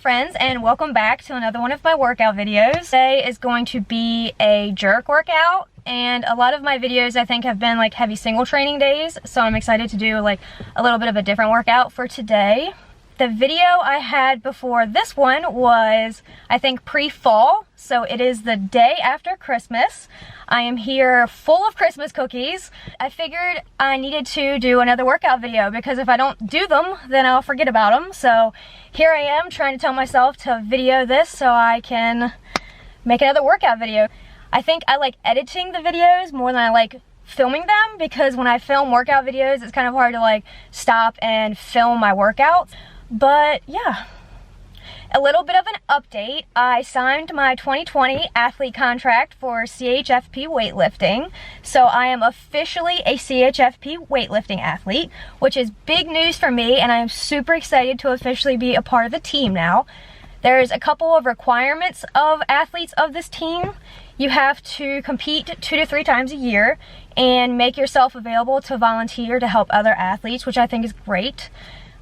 friends, and welcome back to another one of my workout videos. Today is going to be a jerk workout, and a lot of my videos I think have been like heavy single training days, so I'm excited to do like a little bit of a different workout for today. The video I had before this one was, I think, pre-fall, so it is the day after Christmas. I am here full of Christmas cookies. I figured I needed to do another workout video because if I don't do them, then I'll forget about them. So here I am trying to tell myself to video this so I can make another workout video. I think I like editing the videos more than I like filming them, because when I film workout videos, it's kind of hard to like stop and film my workouts. But yeah, a little bit of an update. I signed my 2020 athlete contract for CHFP weightlifting. So I am officially a CHFP weightlifting athlete, which is big news for me, and I am super excited to officially be a part of the team now. There's a couple of requirements of athletes of this team. You have to compete 2 to 3 times a year and make yourself available to volunteer to help other athletes, which I think is great.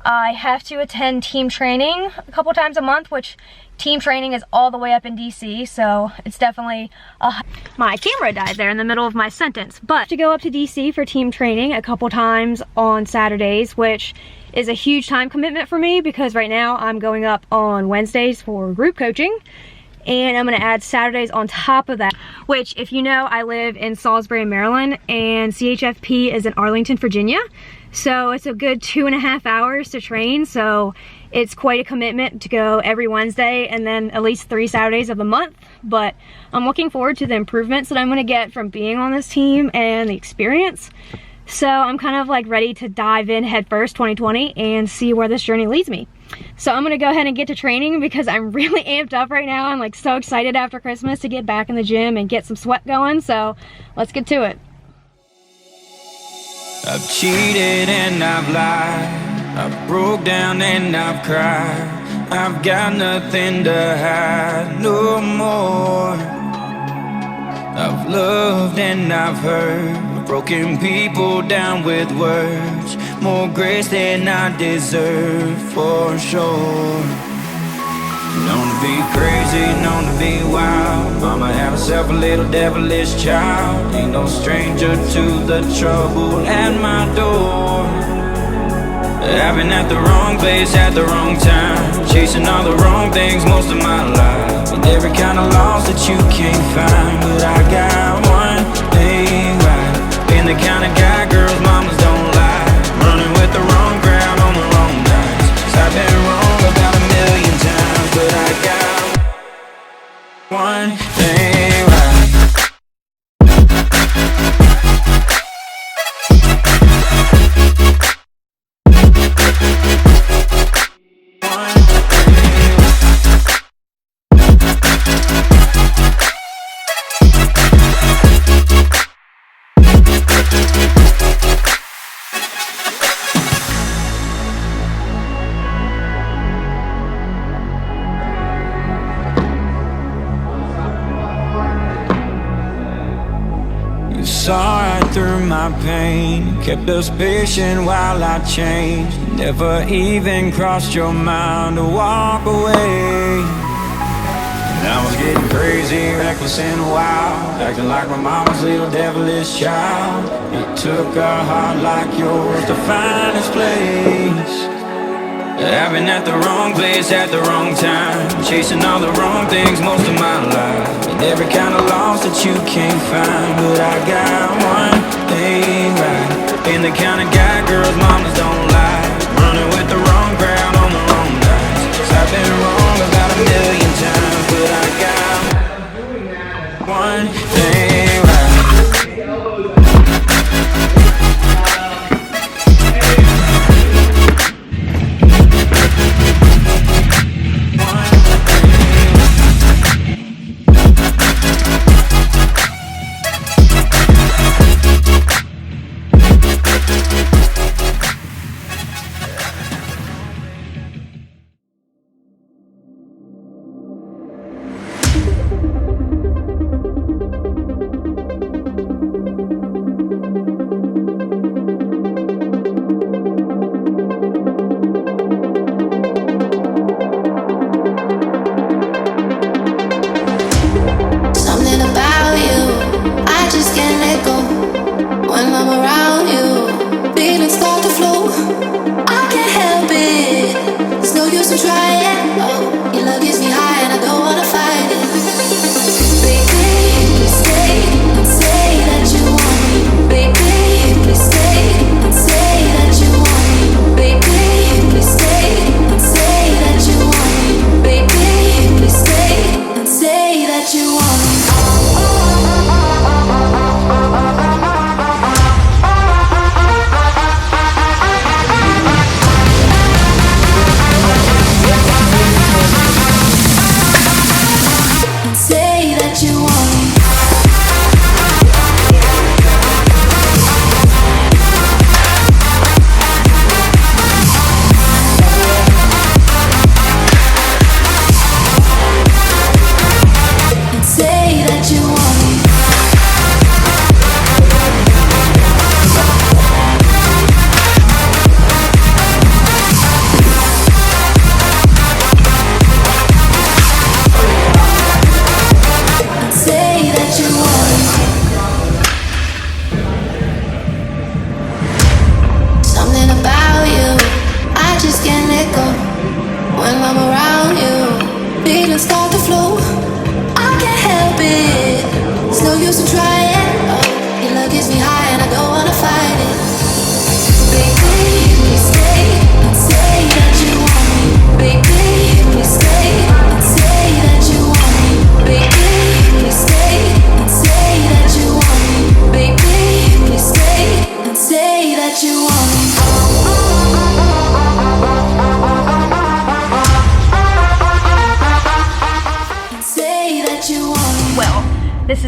I have to attend team training a couple times a month, which team training is all the way up in DC, so it's definitely my camera died there in the middle of my sentence. But to go up to DC for team training a couple times on Saturdays, which is a huge time commitment for me because right now I'm going up on Wednesdays for group coaching, and I'm gonna add Saturdays on top of that, which, if you know, I live in Salisbury, Maryland, and CHFP is in Arlington, Virginia. So it's a good 2.5 hours to train, so it's quite a commitment to go every Wednesday and then at least 3 Saturdays of the month. But I'm looking forward to the improvements that I'm gonna get from being on this team and the experience. So I'm kind of like ready to dive in head first 2020 and see where this journey leads me. So I'm gonna go ahead and get to training because I'm really amped up right now. I'm like so excited after Christmas to get back in the gym and get some sweat going. So let's get to it. I've cheated and I've lied, I've broke down and I've cried, I've got nothing to hide no more. I've loved and I've hurt, broken people down with words, more grace than I deserve for sure. Known to be crazy, known to be wild, mama had herself a little devilish child. Ain't no stranger to the trouble at my door. I've been at the wrong place at the wrong time, chasing all the wrong things most of my life, and every kind of loss that you can't find. But I got one thing right, being the kind of guy girls mamas don't like, running with the wrong crowd on the wrong nights. 'Cause I've been wrong about 1,000,000 times, but I got one thing right. Saw right through my pain, kept us patient while I changed. Never even crossed your mind to walk away. And I was getting crazy, reckless and wild, acting like my mama's little devilish child. It took a heart like yours to find its place. I've been at the wrong place at the wrong time, chasing all the wrong things most of my life, and every kind of loss that you can't find. But I got one thing right, being the kind of guy girls mamas don't like, running with the wrong crowd on the wrong nights. 'Cause I've been wrong about 1,000,000 times, but I got one thing right.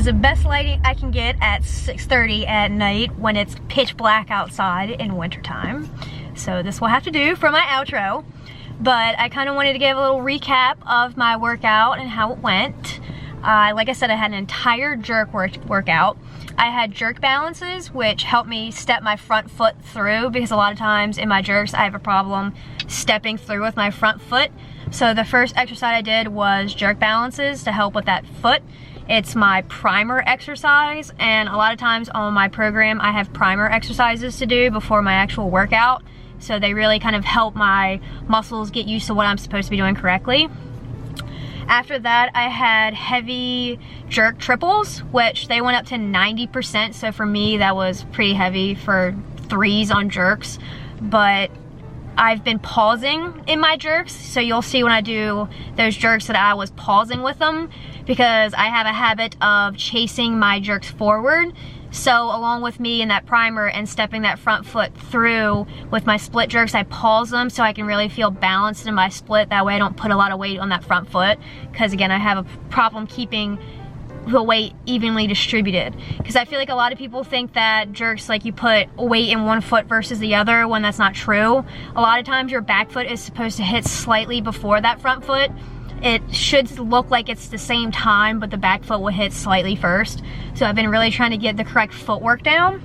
the best lighting I can get at 6:30 at night when it's pitch black outside in wintertime. So this will have to do for my outro. But I kind of wanted to give a little recap of my workout and how it went. Like I said, I had an entire jerk workout. I had jerk balances, which helped me step my front foot through, because a lot of times in my jerks I have a problem stepping through with my front foot. So the first exercise I did was jerk balances to help with that foot. It's my primer exercise, and a lot of times on my program I have primer exercises to do before my actual workout. So they really kind of help my muscles get used to what I'm supposed to be doing correctly. After that, I had heavy jerk triples, which they went up to 90%. So for me, that was pretty heavy for 3s on jerks. But I've been pausing in my jerks. So you'll see when I do those jerks that I was pausing with them, because I have a habit of chasing my jerks forward. So along with me in that primer and stepping that front foot through with my split jerks, I pause them so I can really feel balanced in my split. That way I don't put a lot of weight on that front foot, because again, I have a problem keeping the weight evenly distributed. Because I feel like a lot of people think that jerks, like you put weight in one foot versus the other, when that's not true. A lot of times your back foot is supposed to hit slightly before that front foot. It should look like it's the same time, but the back foot will hit slightly first. So I've been really trying to get the correct footwork down.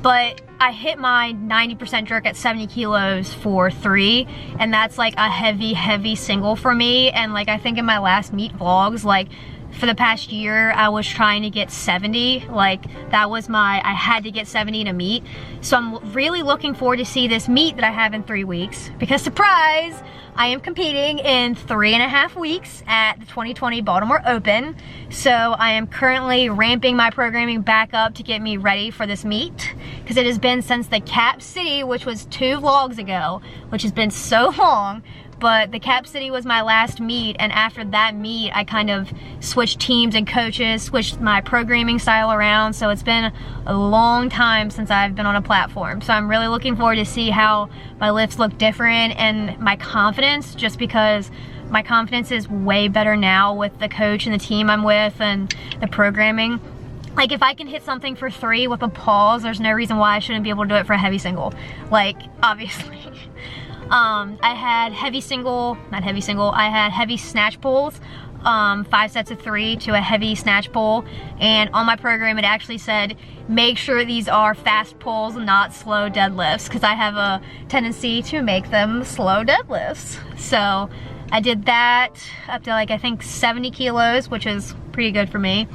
But I hit my 90% jerk at 70 kilos for 3, and that's like a heavy single for me. And like I think in my last meet vlogs, like for the past year I was trying to get 70. Like that was I had to get 70 to meet. So I'm really looking forward to see this meet that I have in 3 weeks, because surprise, I am competing in 3.5 weeks at the 2020 Baltimore Open. So I am currently ramping my programming back up to get me ready for this meet, because it has been since the Cap City, which was 2 vlogs ago, which has been so long. But the Cap City was my last meet, and after that meet I kind of switched teams and coaches, switched my programming style around. So it's been a long time since I've been on a platform. So I'm really looking forward to see how my lifts look different, and my confidence, just because my confidence is way better now with the coach and the team I'm with and the programming. Like if I can hit something for 3 with a pause, there's no reason why I shouldn't be able to do it for a heavy single. Like obviously. I had I had heavy snatch pulls, 5 sets of 3 to a heavy snatch pull, and on my program it actually said make sure these are fast pulls, not slow deadlifts, because I have a tendency to make them slow deadlifts. So I did that up to like I think 70 kilos, which is pretty good for me.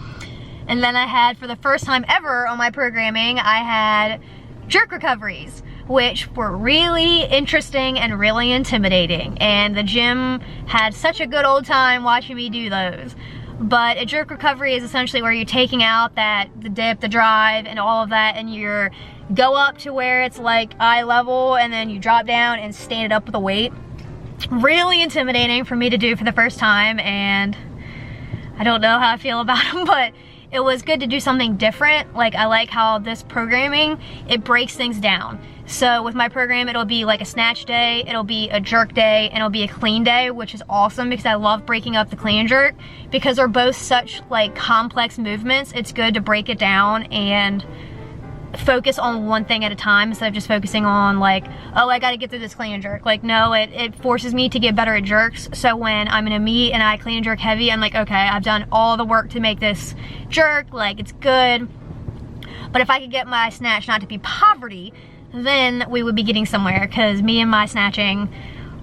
And then I had, for the first time ever on my programming, I had jerk recoveries, which were really interesting and really intimidating, and the gym had such a good old time watching me do those. But a jerk recovery is essentially where you're taking out the dip, the drive, and all of that, and you go up to where it's like eye level, and then you drop down and stand it up with a weight. Really intimidating for me to do for the first time, and I don't know how I feel about them, but it was good to do something different. Like I like how this programming, it breaks things down. So with my program, it'll be like a snatch day, it'll be a jerk day, and it'll be a clean day, which is awesome because I love breaking up the clean and jerk, because they're both such like complex movements. It's good to break it down and focus on one thing at a time instead of just focusing on like, oh, I gotta get through this clean and jerk. Like no, it forces me to get better at jerks. So when I'm in a meet and I clean and jerk heavy, I'm like, okay, I've done all the work to make this jerk, like it's good. But if I could get my snatch not to be poverty, then we would be getting somewhere, because me and my snatching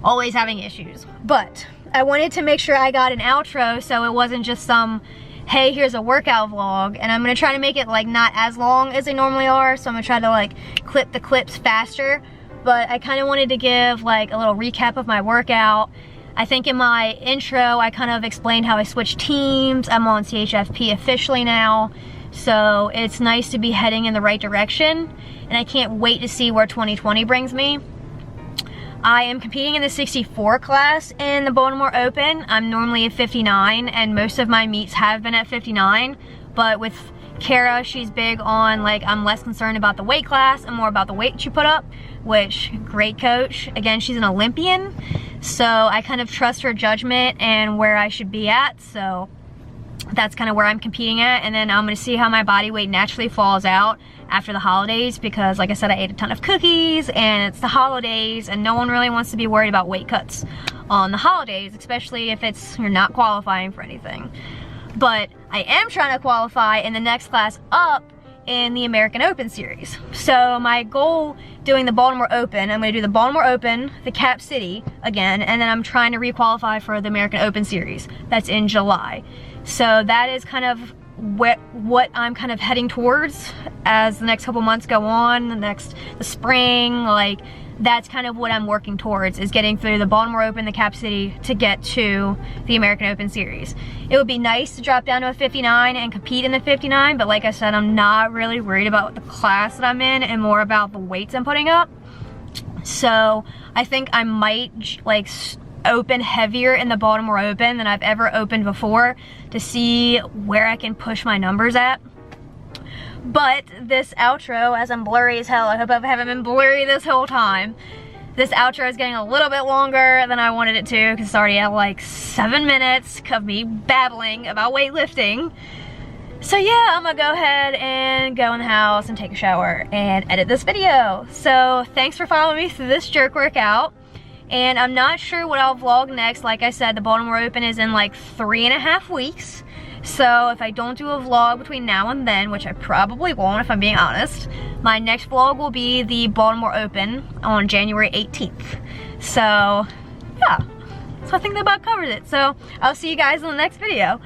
always having issues. But I wanted to make sure I got an outro so it wasn't just some, hey, here's a workout vlog, and I'm gonna try to make it like not as long as they normally are, so I'm gonna try to like clip the clips faster. But I kind of wanted to give like a little recap of my workout. I think in my intro I kind of explained how I switched teams. I'm on CHFP officially now, so it's nice to be heading in the right direction, and I can't wait to see where 2020 brings me. I am competing in the 64 class in the Baltimore Open. I'm normally at 59, and most of my meets have been at 59, but with Kara, she's big on like, I'm less concerned about the weight class and more about the weight you put up, which, great coach. Again, she's an Olympian, so I kind of trust her judgment and where I should be at. So that's kind of where I'm competing at, and then I'm gonna see how my body weight naturally falls out after the holidays, because like I said, I ate a ton of cookies and it's the holidays and no one really wants to be worried about weight cuts on the holidays, especially if you're not qualifying for anything. But I am trying to qualify in the next class up in the American Open series. So my goal doing the Baltimore Open, I'm gonna do the Baltimore Open, the Cap City again, and then I'm trying to requalify for the American Open series. That's in July. So that is kind of what I'm kind of heading towards as the next couple months go on, the spring, like that's kind of what I'm working towards, is getting through the Baltimore Open, the Cap City, to get to the American Open series. It would be nice to drop down to a 59 and compete in the 59, but like I said, I'm not really worried about the class that I'm in and more about the weights I'm putting up. So I think I might like open heavier in the Baltimore Open than I've ever opened before to see where I can push my numbers at. But this outro, as I'm blurry as hell, I hope I haven't been blurry this whole time. This outro is getting a little bit longer than I wanted it to, because it's already at like 7 minutes of me babbling about weightlifting. So yeah, I'm gonna go ahead and go in the house and take a shower and edit this video. So thanks for following me through this jerk workout. And I'm not sure what I'll vlog next. Like I said, the Baltimore Open is in like 3.5 weeks. So if I don't do a vlog between now and then, which I probably won't if I'm being honest, my next vlog will be the Baltimore Open on January 18th. So yeah, so I think that about covers it. So I'll see you guys in the next video.